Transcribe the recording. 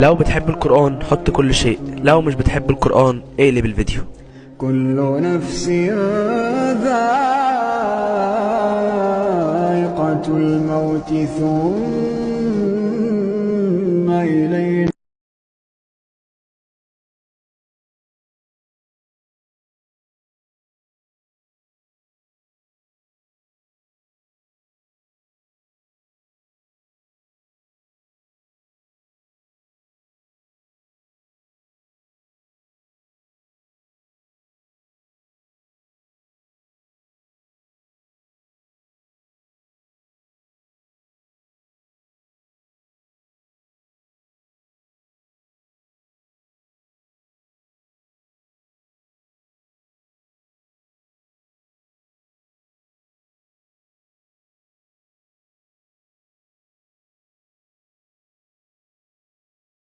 لو بتحب القرآن حط كل شيء، لو مش بتحب القرآن اقلب الفيديو. كل نفس ذائقة الموت ثم